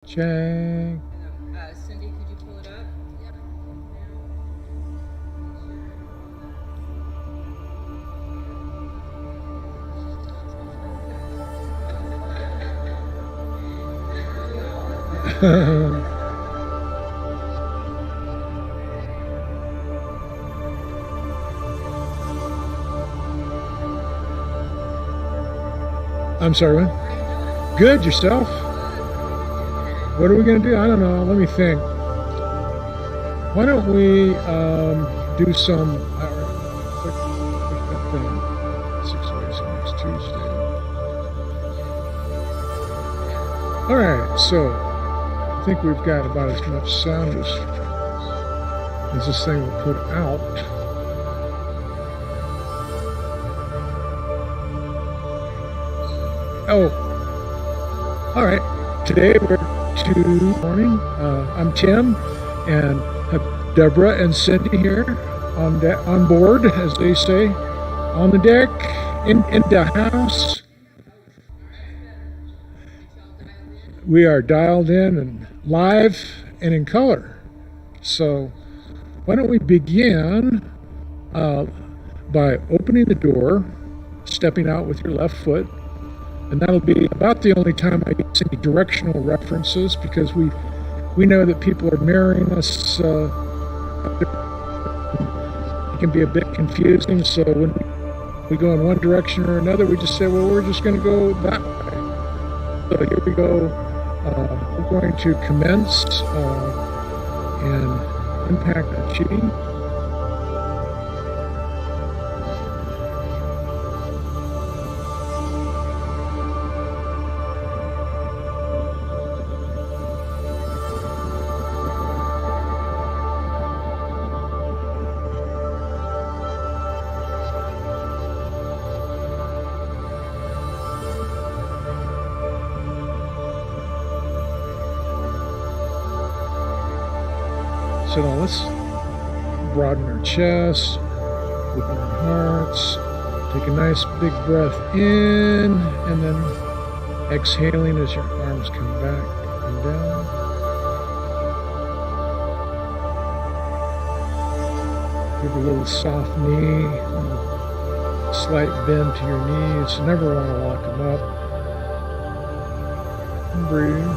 Check. Cindy, could you pull it up? I'm sorry, what? Good, yourself? What are we going to do? I don't know. Let me think. Why don't we do some. Click that thing. 6 ways next Tuesday. All right, so I think we've got about as much sound as this thing will put out. Oh, all right. Today we're morning. I'm Tim, and have Deborah and Cindy here on board, as they say, on the deck, in the house. We are dialed in and live and in color. So why don't we begin by opening the door, stepping out with your left foot, and that'll be about the only time I use any directional references, because we know that people are mirroring us. It can be a bit confusing, so when we go in one direction or another, we just say, well, we're just going to go that way. So here we go. We're going to commence and unpack the chi. So now let's broaden our chest, open our hearts, take a nice big breath in, and then exhaling as your arms come back and down. Give a little soft knee, a little slight bend to your knees. Never want to lock them up. And breathe.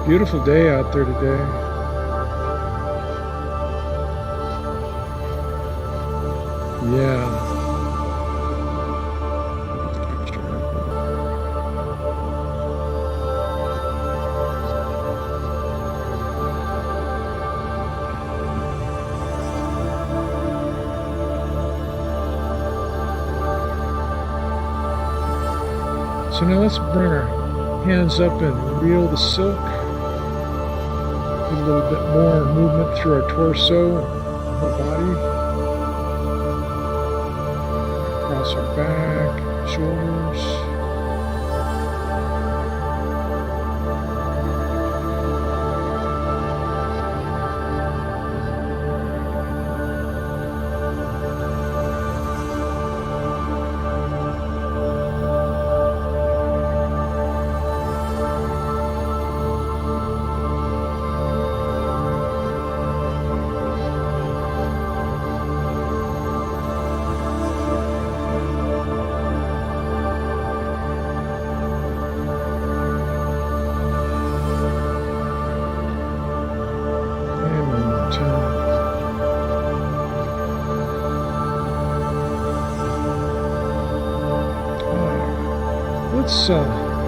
Beautiful day out there today. Yeah. So now let's bring our hands up and reel the silk. A little bit more movement through our torso, our body, across our back, shoulders. Let's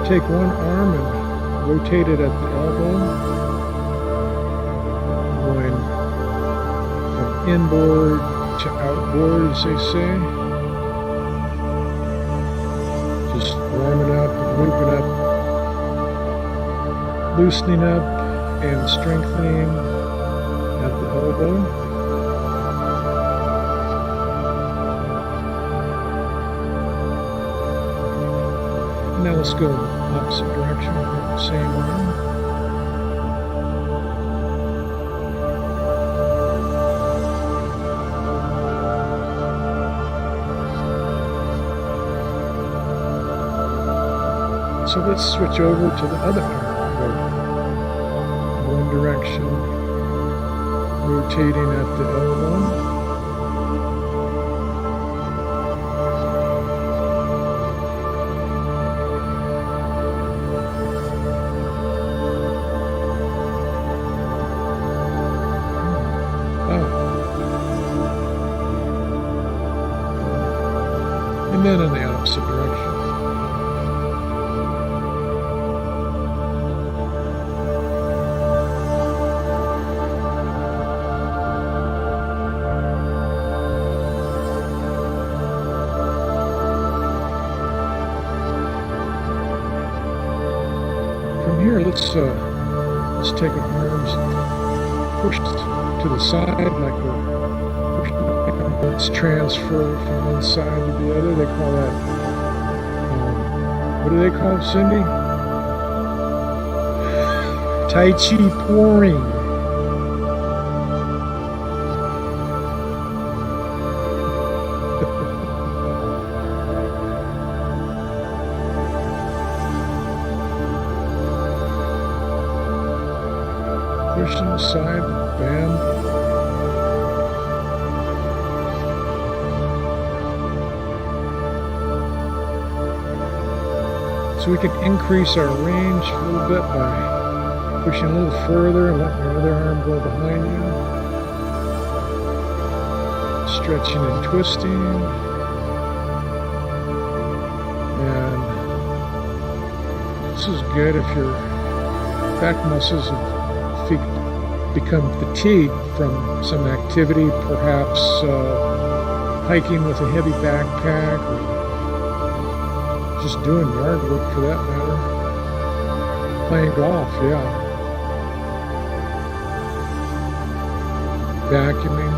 take one arm and rotate it at the elbow, going from inboard to outboard, as they say. Just warming up, moving up, loosening up and strengthening at the elbow. Now let's go opposite direction with the same arm. So let's switch over to the other arm. Go one direction, rotating at the elbow. And then in the opposite direction. From here, let's take our arms pushed to the side like we're pushing. Let's transfer from one side to the other. They call that, what do they call it, Cindy? Tai Chi pouring. Pushing aside, bam. So we can increase our range a little bit by pushing a little further and letting your other arm go behind you. Stretching and twisting. And this is good if your back muscles have become fatigued from some activity, perhaps hiking with a heavy backpack, or just doing yard work for that matter. Playing golf, yeah. Vacuuming.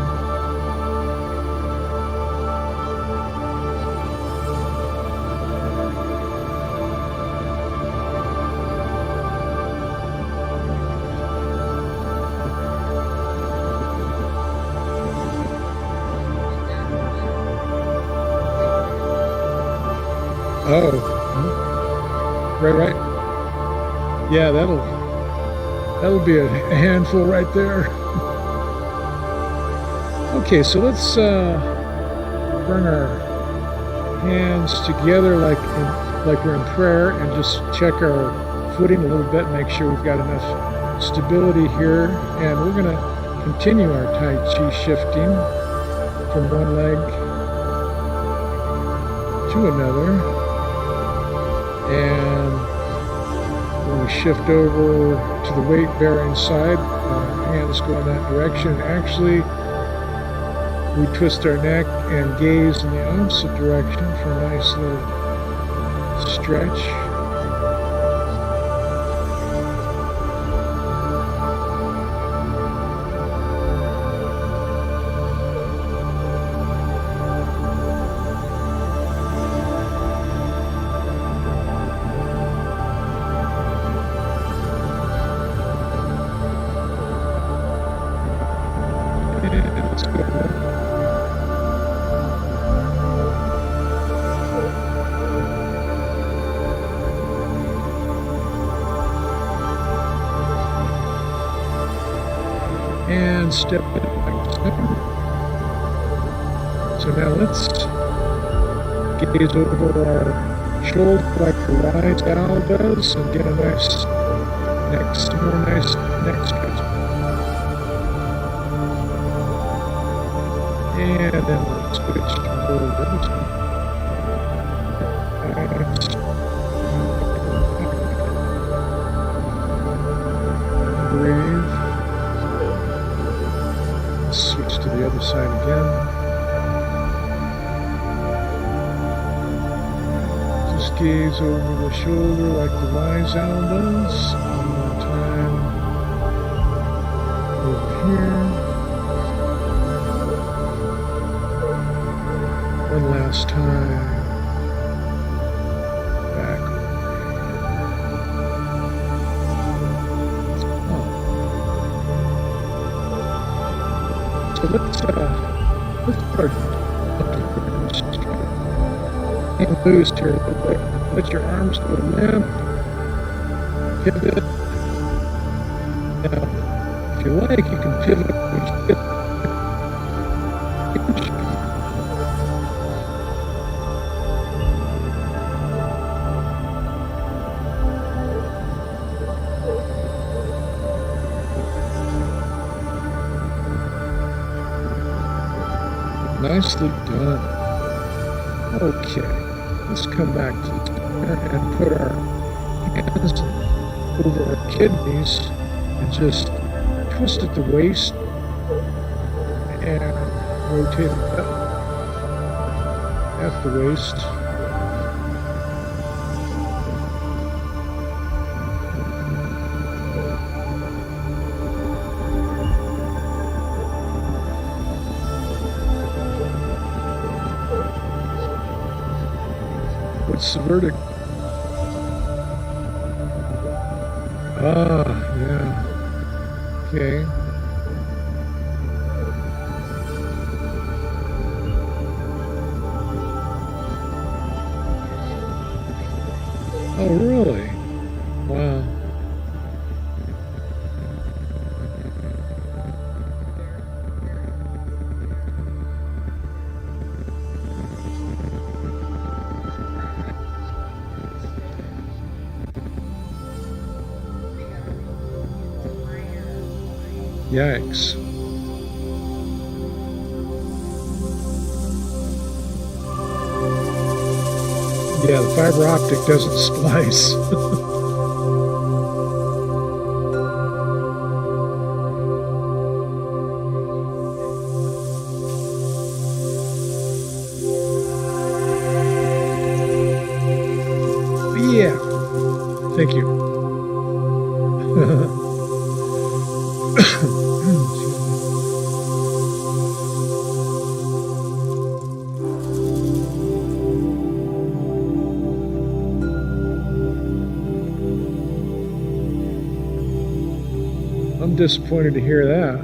Oh, right. Yeah, that'll be a handful right there. Okay, so let's bring our hands together like we're in prayer, and just check our footing a little bit, make sure we've got enough stability here, and we're going to continue our Tai Chi shifting from one leg to another. And when we shift over to the weight-bearing side, our hands go in that direction. Actually, we twist our neck and gaze in the opposite direction for a nice little stretch. And step it back. So now let's gaze over our shoulder like the wise owl does and get a nice neck stretch. And then we'll switch over. Breathe. Switch to the other side again. Just gaze over the shoulder like the wise owl does. One more time. Over here. One last time. Back. So let's start and loose here a little bit. Let your arms go limp. Pivot. Now, if you like, you can pivot. Nicely done. Okay, let's come back to the center and put our hands over our kidneys and just twist at the waist and rotate it up at the waist. What's the verdict? Ah, yeah. Okay. Oh, really? Wow. Yikes. Yeah, the fiber optic doesn't splice. Yeah. Thank you. I'm disappointed to hear that.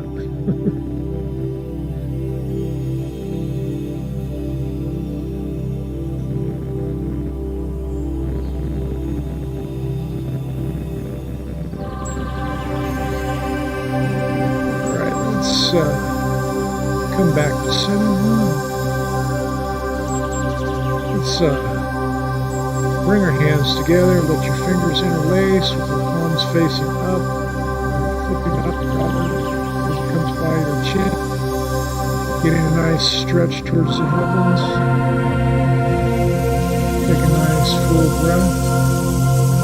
Come back to center. Let's bring our hands together. Let your fingers interlace with your palms facing up, flipping up properly as it comes by your chin. Getting a nice stretch towards the heavens. Take a nice full breath.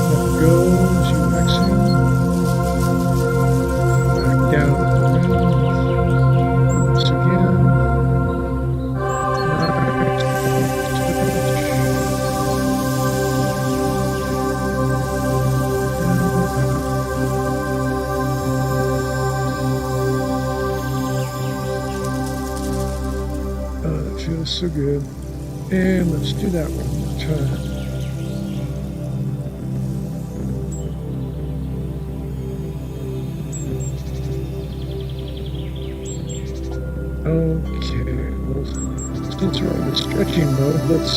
Let it go as you exhale. Back down. Feels so good. And let's do that one more time. Okay, well, since we're in the stretching mode, let's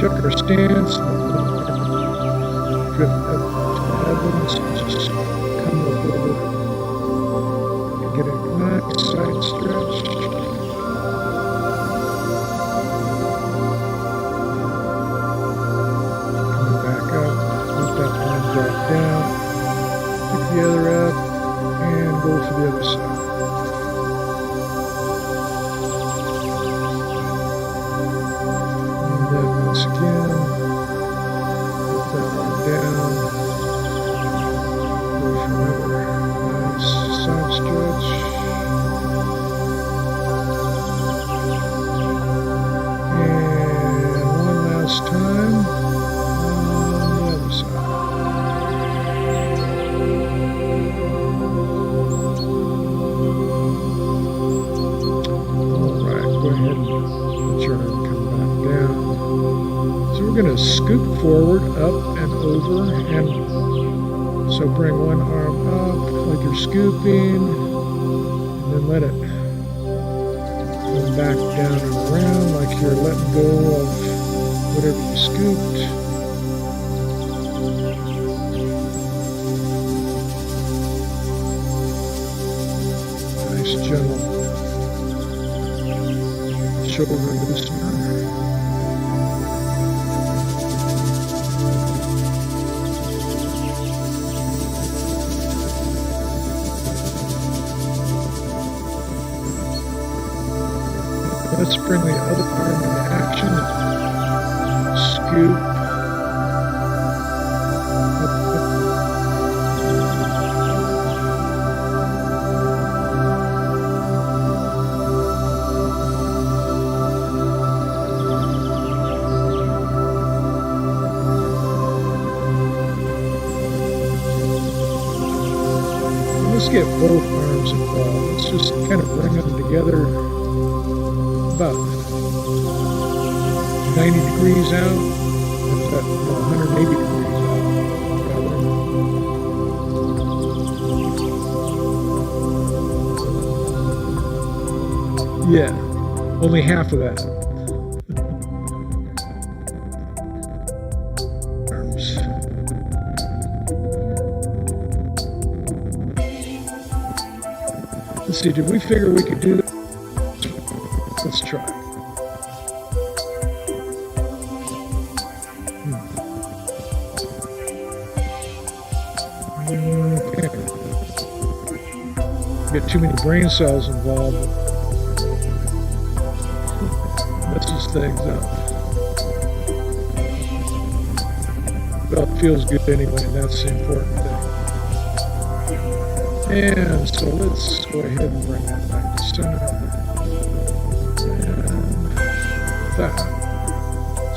check our stance. Drift up to the heavens. Just come up over. Get a nice side stretch. Drop down, pick the other up, and go for the other side. And then once again, put that one down, go for another nice side stretch. And one last time on the other side. Going to scoop forward, up and over, and so bring one arm up like you're scooping, and then let it come back down and around like you're letting go of whatever you scooped. Nice gentle shoulder loosener. Let's bring the other arm into action. Scoop. Let's get both arms involved. Let's just kind of bring them together about 90 degrees out, about 180 degrees out. Yeah, only half of that. Arms. Let's see, did we figure we could do that? Let's try. Okay. Get too many brain cells involved. Messes things up. Well, it feels good anyway, and that's the important thing. And so let's go ahead and bring that back to center. That.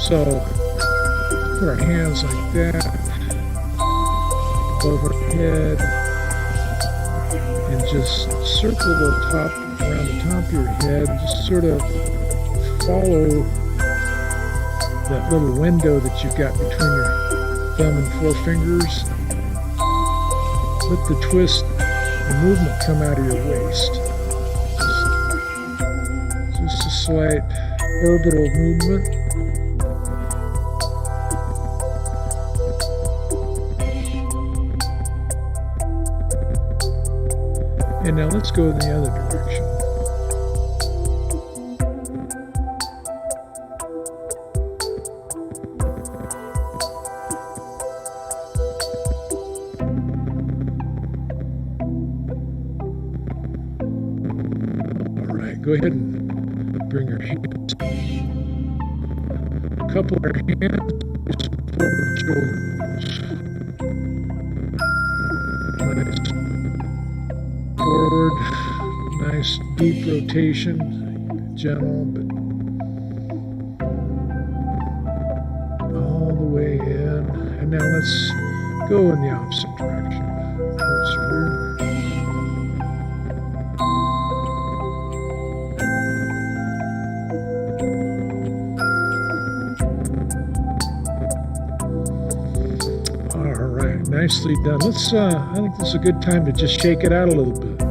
So put our hands like that over our head and just circle the top around the top of your head. Just sort of follow that little window that you've got between your thumb and forefingers. Let the twist and movement come out of your waist. Just a slight orbital movement. And now let's go in the other direction. All right, go ahead and bring your hands. Couple our hands forward shoulders. Nice forward, nice deep rotation, gentle, but all the way in. And now let's go in the opposite direction. Towards the rear. Nicely done. Let's, I think this is a good time to just shake it out a little bit.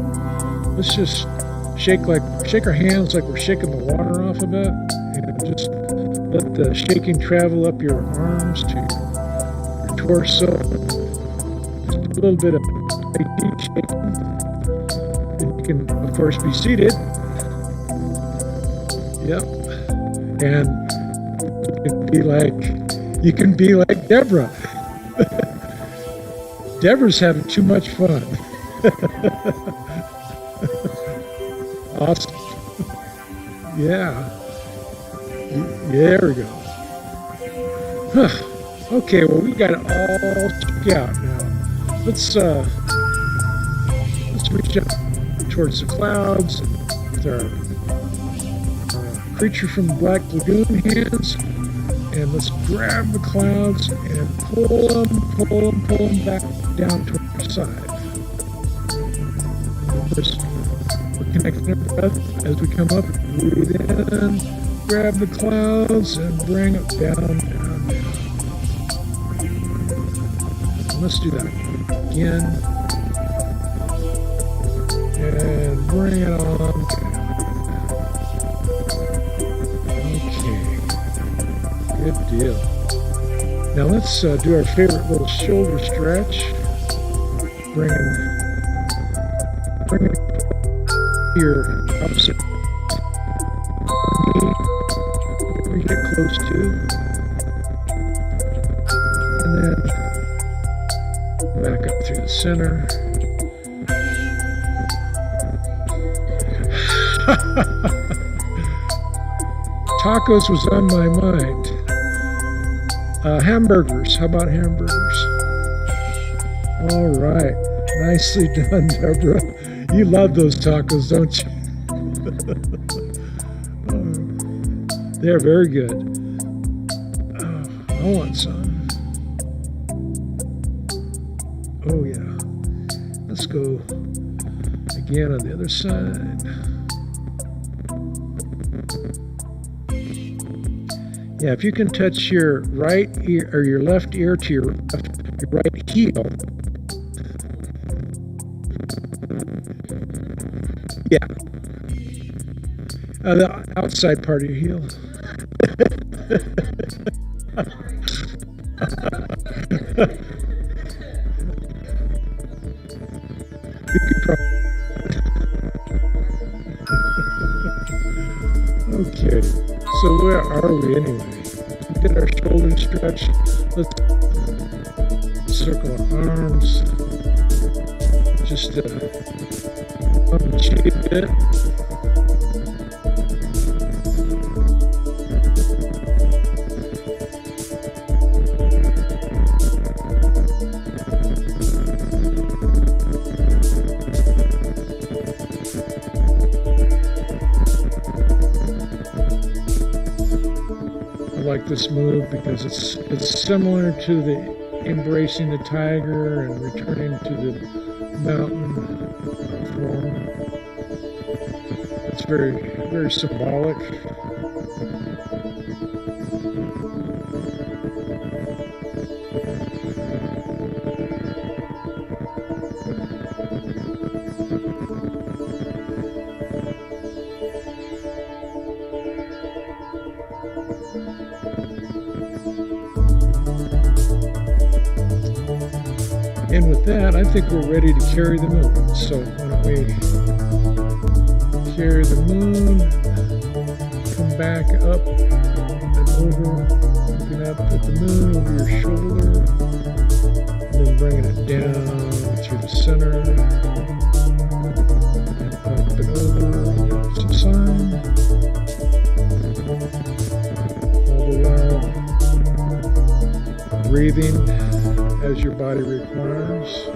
Let's just shake our hands like we're shaking the water off a bit, and just let the shaking travel up your arms to your torso. Just a little bit of deep shaking. And you can, of course, be seated. Yep. And you can be like Deborah. Deborah's having too much fun. Awesome. Yeah. There we go. Okay, well, we got it all checked out now. Let's reach up towards the clouds with our creature from the Black Lagoon hands. And let's grab the clouds and pull them back down toward the side. First, we're connecting our breath as we come up. Breathe in, grab the clouds, and bring it down. And let's do that again. And bring it on down. Okay. Good deal. Now let's do our favorite little shoulder stretch. Bringing your opposite knee we get close to, and then back up through the center. Tacos was on my mind. Hamburgers. How about hamburgers? All right. Nicely done, Deborah. You love those tacos, don't you? They're very good. Oh, I want some. Oh, yeah. Let's go again on the other side. Yeah, if you can touch your right ear or your left ear to your right heel. Yeah. The outside part of your heel. You could Okay, so where are we anyway? We did our shoulder stretch. Let's circle our arms. Just up the cheek a bit. I like this move because it's similar to the embracing the tiger and returning to the mountain form. It's very, very symbolic. And with that, I think we're ready to carry the moon. So why don't we carry the moon, come back up and over, looking up at the moon over your shoulder, and then bringing it down through the center, and up and over on the opposite side. All the while breathing as your body requires.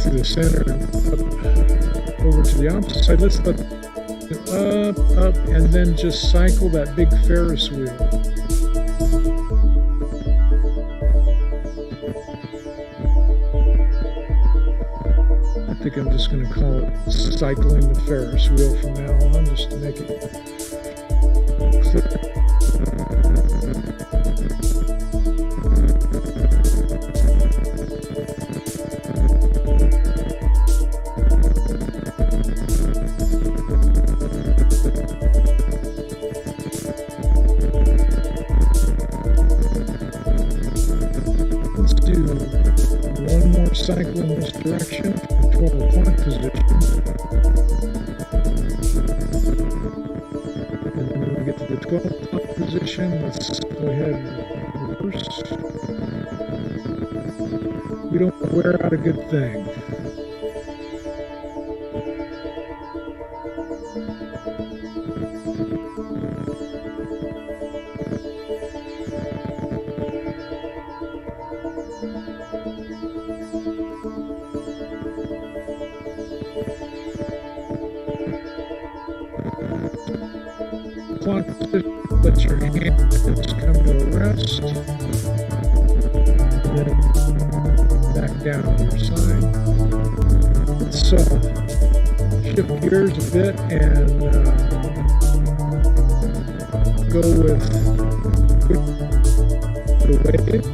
The center and up over to the opposite side. Let's let it up, and then just cycle that big Ferris wheel. I think I'm just going to call it cycling the Ferris wheel from now on, just to make it clear. Cycle in this direction, 12 o'clock position. And then when we get to the 12 o'clock position, let's go ahead and reverse. We don't wear out a good thing. clock position. Let your hands come to a rest. And then back down to your side. Let's shift gears a bit and go with the wave.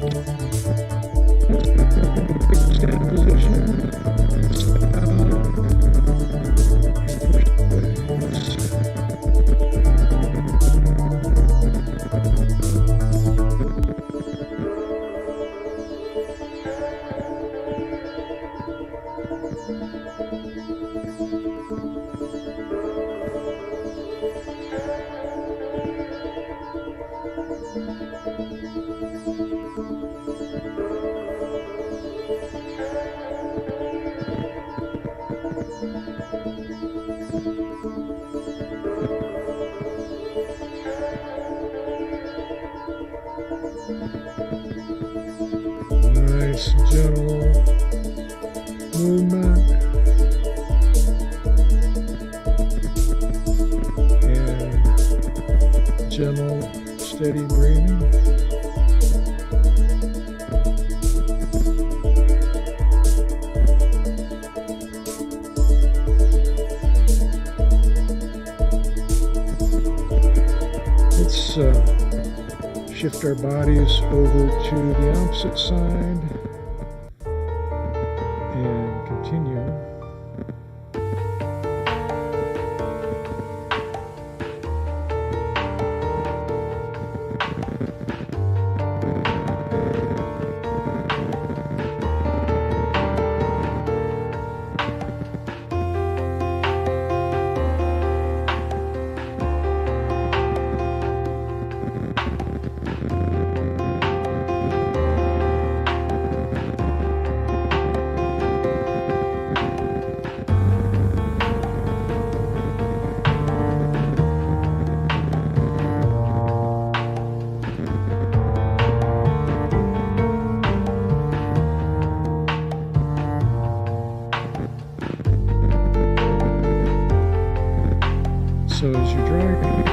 Stand position. Step out. Nice, gentle movement and gentle, steady breathing. Let's shift our bodies over to the opposite side and continue. So as you draw your hand,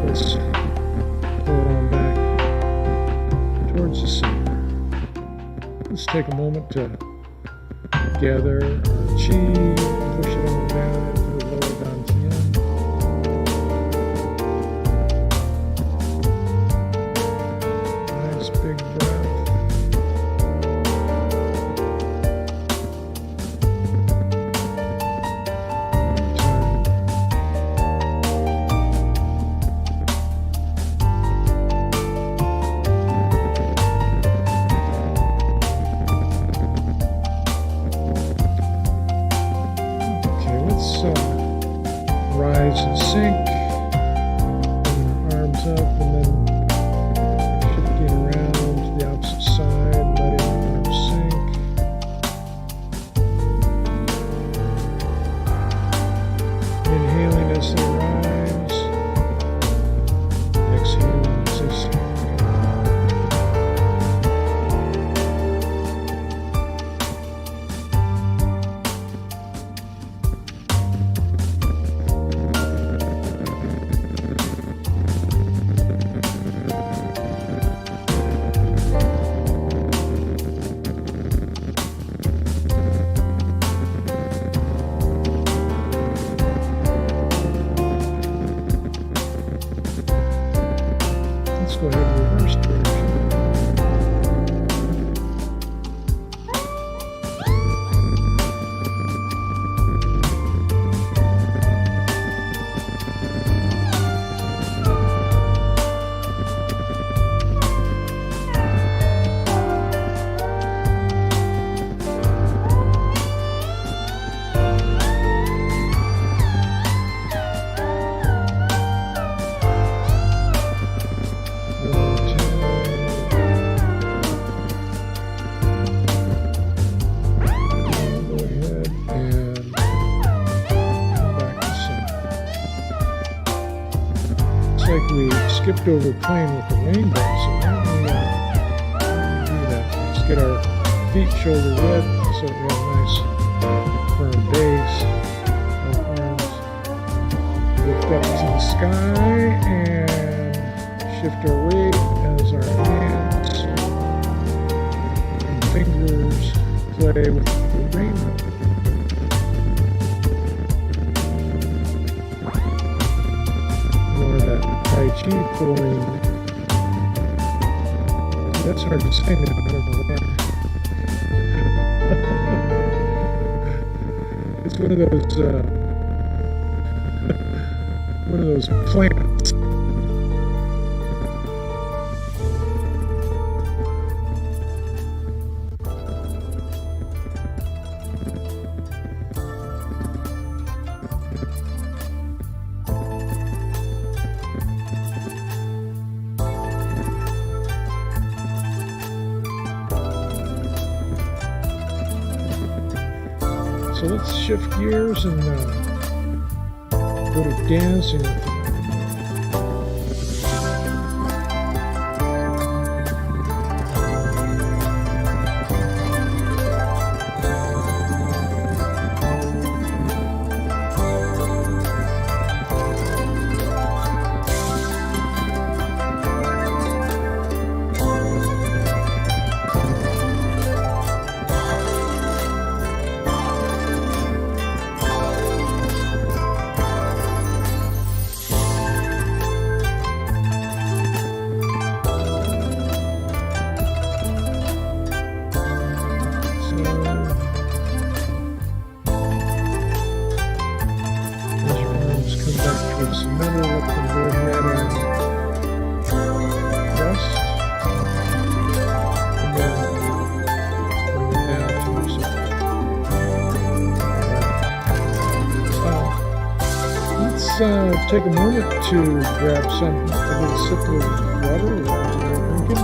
let's pull it on back towards the center. Let's take a moment to gather our chi, push it on down into the lower dantian. Nice big breath. Rise and sink, and arms up, and then shifting around to the opposite side, letting arms sink. Inhaling as they rise, exhaling as they sink. Let's go ahead and reverse direction. Like we skipped over playing with the rainbow, so why don't we do that? Let's get our feet shoulder width so we have a nice firm base. Our arms lift up to the sky and shift our weight as our hands and fingers play with the rainbow. More of that Tai Chi pulling. That's hard to say now, I don't know why. It's one of those plants. So let's shift gears and go to dancing. Towards the middle, let them go ahead and rest, and then bring it down to yourself. Let's take a moment to grab a little sip of water or drinking.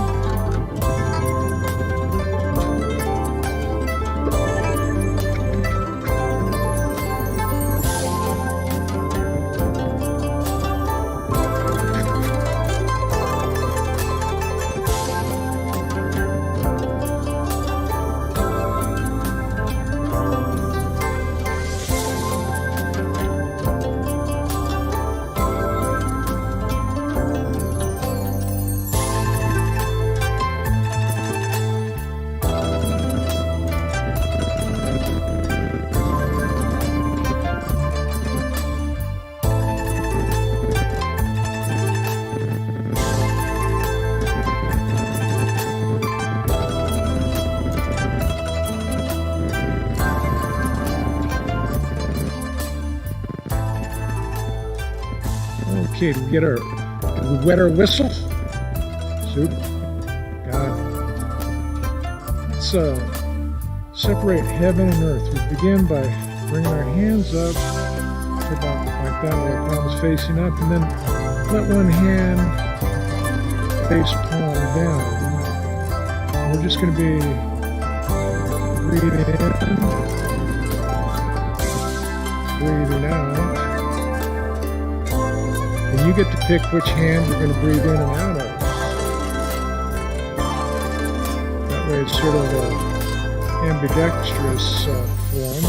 Okay, did we wet our whistle? Super. Got it. Let's separate heaven and earth. We begin by bringing our hands up, about like that, with our palms facing up, and then let one hand face palm down. And we're just going to be breathing in, breathing out. And you get to pick which hand you're going to breathe in and out of. That way it's sort of an ambidextrous form.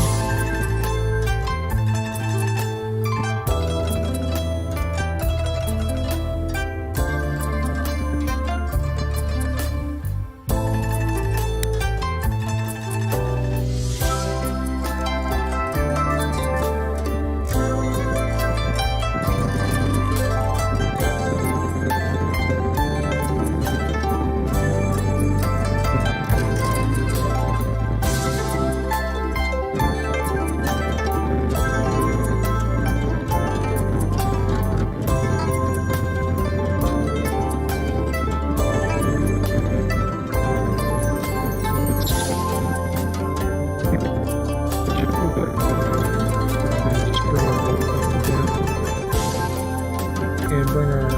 And bring our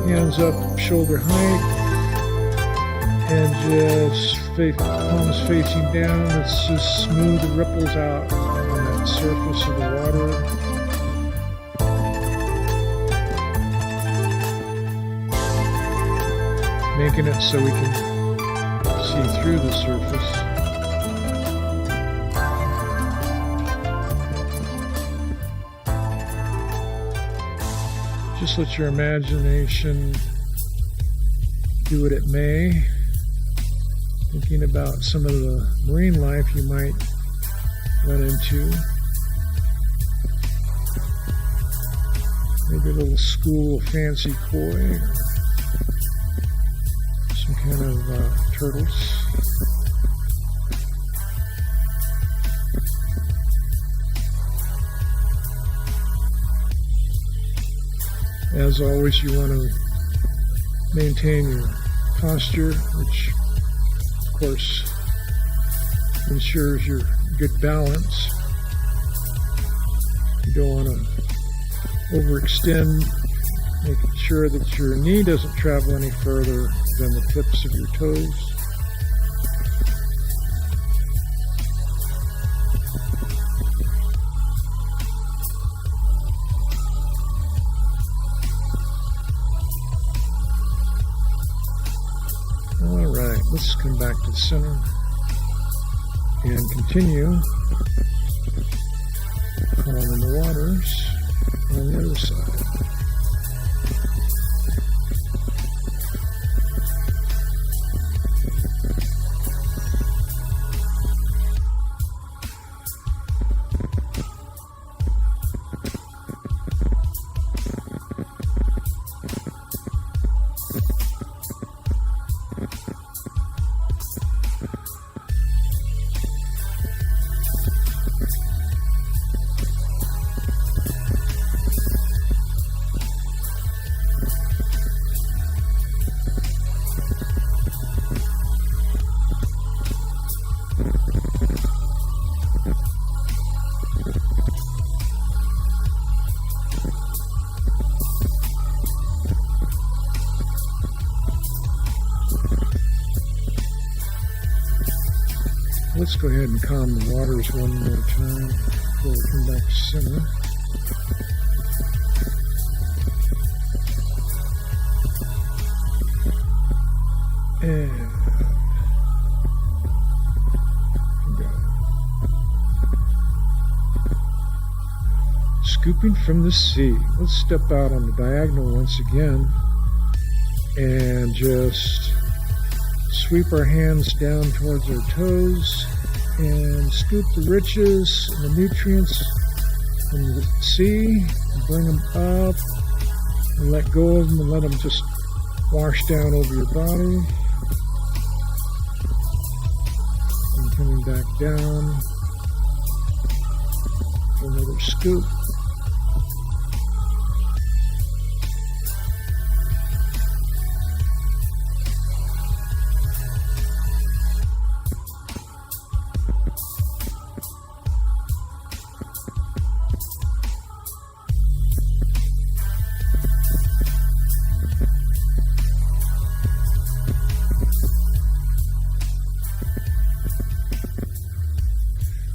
hands up shoulder height and just palms facing down. Let's just smooth the ripples out on that surface of the water. Making it so we can see through the surface. Just let your imagination do what it may, thinking about some of the marine life you might run into. Maybe a little school of fancy koi or some kind of turtles. As always, you want to maintain your posture, which of course ensures your good balance. You don't want to overextend, making sure that your knee doesn't travel any further than the tips of your toes. All right, let's come back to the center and continue calming the waters on the other side. Let's go ahead and calm the waters one more time before we come back to center. And go. Scooping from the sea. Let's step out on the diagonal once again and just sweep our hands down towards our toes and scoop the riches and the nutrients from the sea and bring them up and let go of them and let them just wash down over your body. And coming back down for another scoop.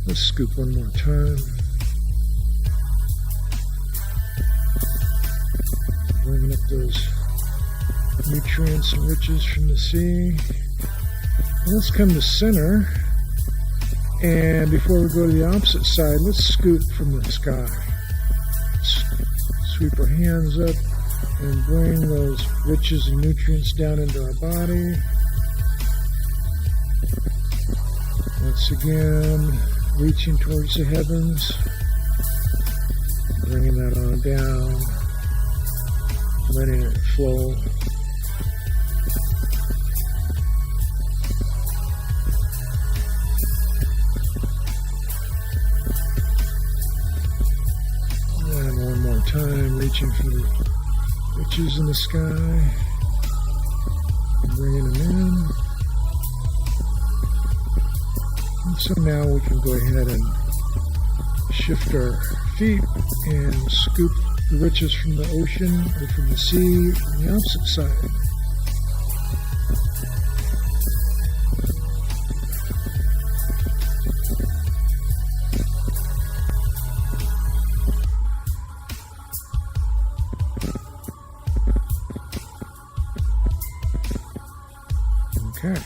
Let's scoop one more time. Bringing up those nutrients and riches from the sea. And let's come to center. And before we go to the opposite side, let's scoop from the sky. Sweep our hands up and bring those riches and nutrients down into our body. Once again, reaching towards the heavens, bringing that on down, letting it flow. And one more time, reaching for the riches in the sky, bringing them in. So now we can go ahead and shift our feet and scoop the riches from the ocean or from the sea on the opposite side. Okay.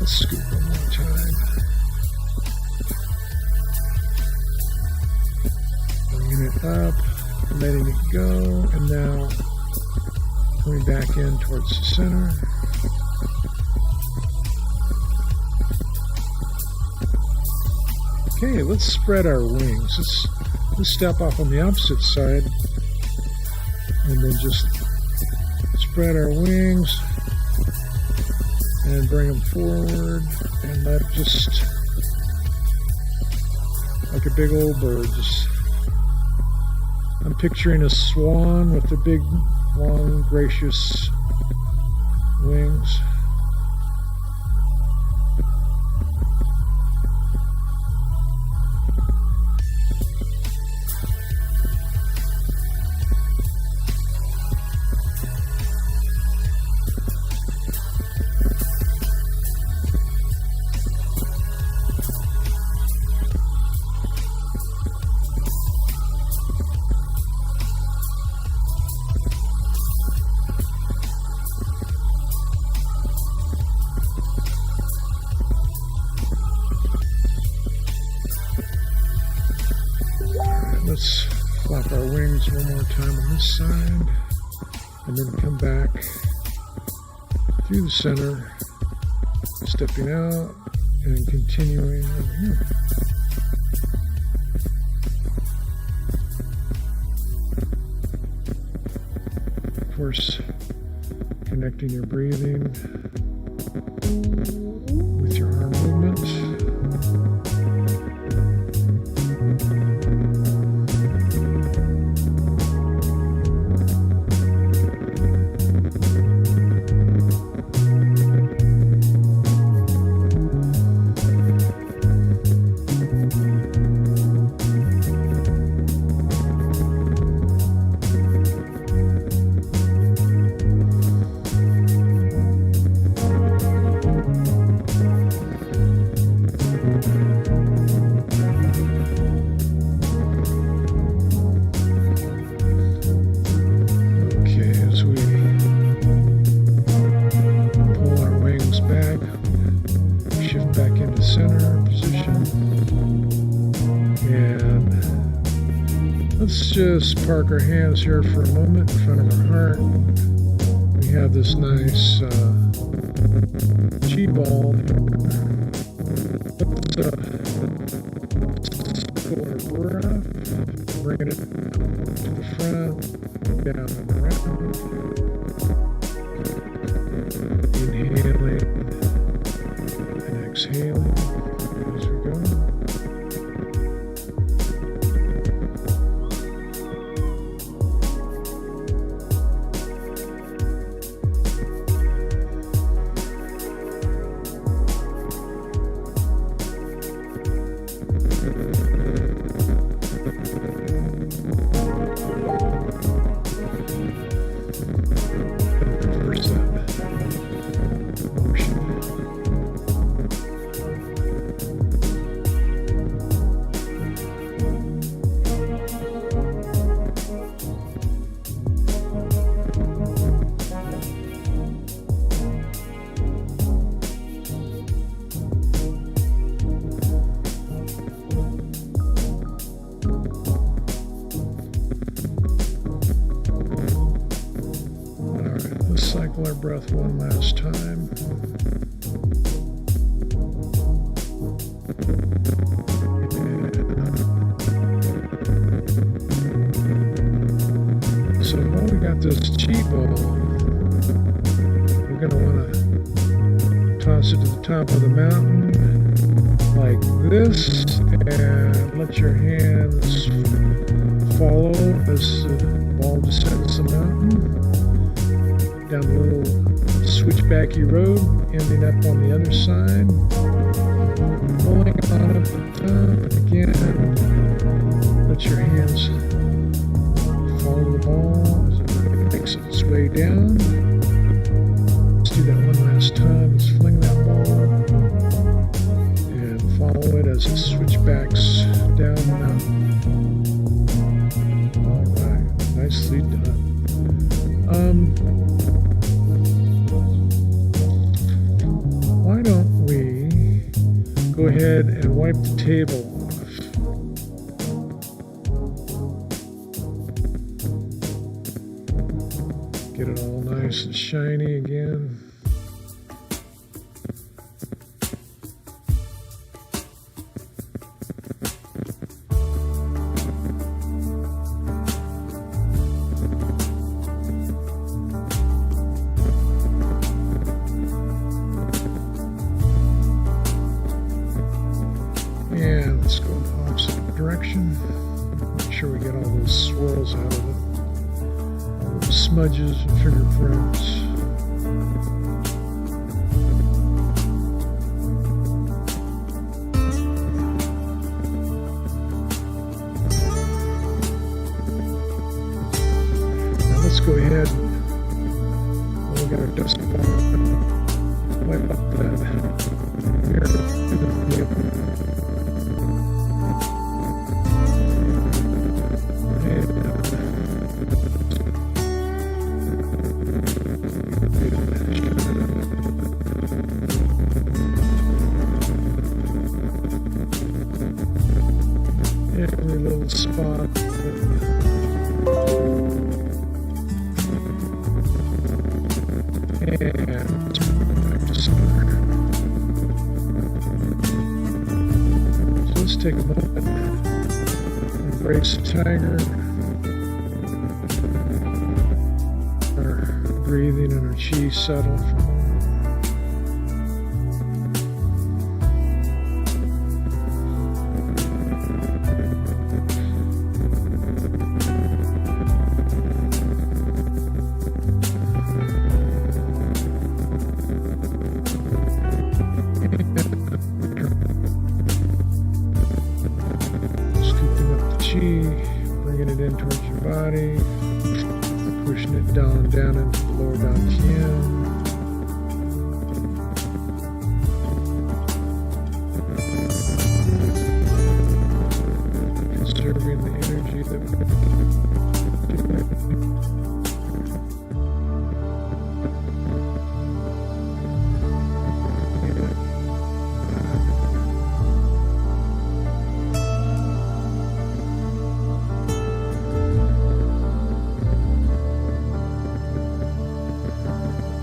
Let's scoop one more time. Bringing it up, letting it go, and now coming back in towards the center. Okay, let's spread our wings. Let's step off on the opposite side and then just spread our wings and bring them forward and let just, like a big old bird, just, I'm picturing a swan with the big, long, gracious wings. Let's flap our wings one more time on this side, and then come back through the center, stepping out and continuing over here. Of course, connecting your breathing with your arm movement. Let's just park our hands here for a moment in front of our heart. We have this nice chi ball. Let's pull our breath, bringing it to the front, down and around. Inhaling and exhaling as we go. Cycle our breath one last time. So while we got this chi ball, we're going to want to toss it to the top of the mountain like this and let your hands follow as the ball descends the mountain. Down a little switchbacky road, ending up on the other side, pulling on up the top, and again, let your hands follow the ball as it makes its way down. Let's do that one last time. Let's fling that ball up and follow it as it switchbacks down the mountain. All right, nicely done. Why don't we ahead and wipe the table off. Get it all nice and shiny again. And let's go in the opposite direction. Make sure we get all those swirls out of it. All those smudges and fingerprints. Now let's go ahead and we got our dust bar. Wipe up that mirror. Every little spot. And let's put it back to center. So let's take a moment and embrace the tiger. Our breathing and our chi settle for a moment. Bringing it in towards your body, pushing it down into the lower dantian. Conserving the energy that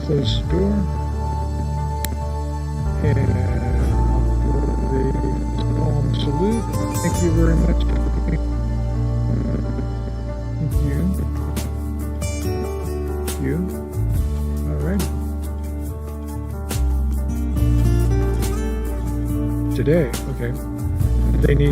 close the door, and the palm salute. Thank you very much. Thank you. Thank you. All right. Today, okay. They need